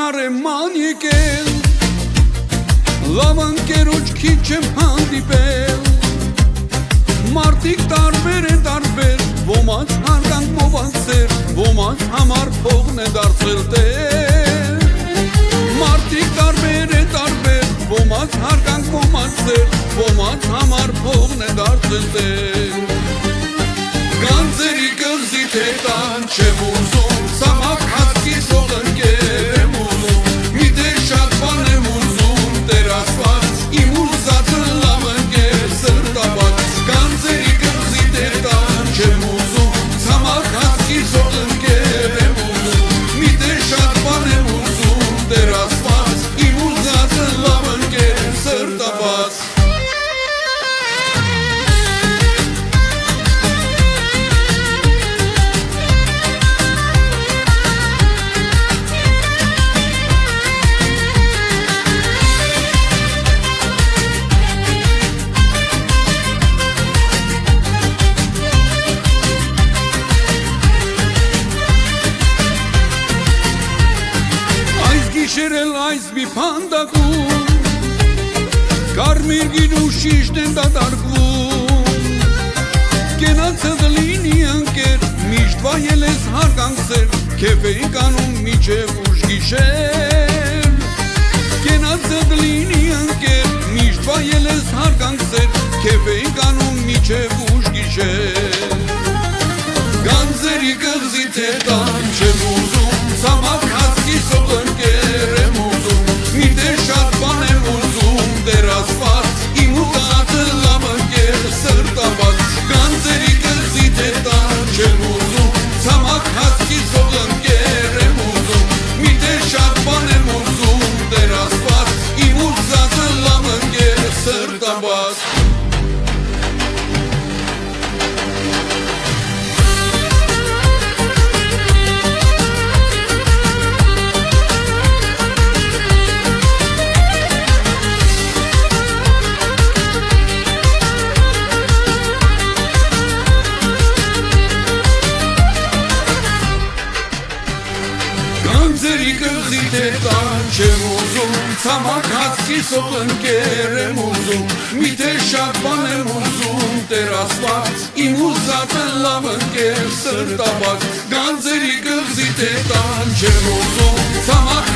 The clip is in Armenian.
հարեման եկել, լավ ընկերոջ քիչ եմ հանդիպել, մարդիկ տարբեր են տարբեր, ոմանց հարգանք ոմանց սեր, ոմանց համար փողն է դարձել տեր, մարդիկ տարբեր են տարբեր, ոմանց հարգանք ոմանց սեր, ոմանց համար փողն է դարձել տեր, գանձերի կղզի թե տան չեմ ուզում, սամակ հացքի սող ընկեր եմ ուզում, մի դե շատ բան եմ ուզում, Տեր Աստված, իմ ուզածը լավ ընկեր սրտաբաց, գանձերի կղզի թե տան չեմ ուզում, սամակ հացքի սող ընկեր եմ ուզում, մի դե շատ բան եմ ուզում, Տեր Աստված, իմ ուզածը լավ ընկեր սրտաբաց. Գիշերել այս մի փանդակում, կարմիր գինու շիշտ են դատարկվում, կենացդ լինի ընկեր, միշտ վայել ես հարգանք սեր, քեֆ էինք անում միջև ուշ գիշեր, կենացդ լինի ընկեր, միշտ վայել ես հարգանք սեր, քեֆ էինք անում միջև ուշ գիշեր, գանձերի կղզի թե տան չեմ ուզում, սամակ հացքի սող ընկեր եմ ուզում, մի դե շատ բան եմ ուզում, Տեր Աստված, իմ ուզածը լավ ընկեր սրտաբաց, գանձերի կղզի թե տան չեմ ուզում, սամակ հացքի սող ընկեր եմ ուզում, մի դե շատ բան եմ ուզում, Տեր Աստված, իմ ուզածը լավ ընկեր սրտաբաց. Գանձերի կղզի թե տան չեմ ուզում, ցամաք հացքի սող ընկեր եմ ուզում, մի թե շատ բան եմ ուզում, Տեր Աստված, իմ ուզածը լավ ընկեր սրտաբաց, գանձերի կղզի թե տան չեմ ուզում, ցամաք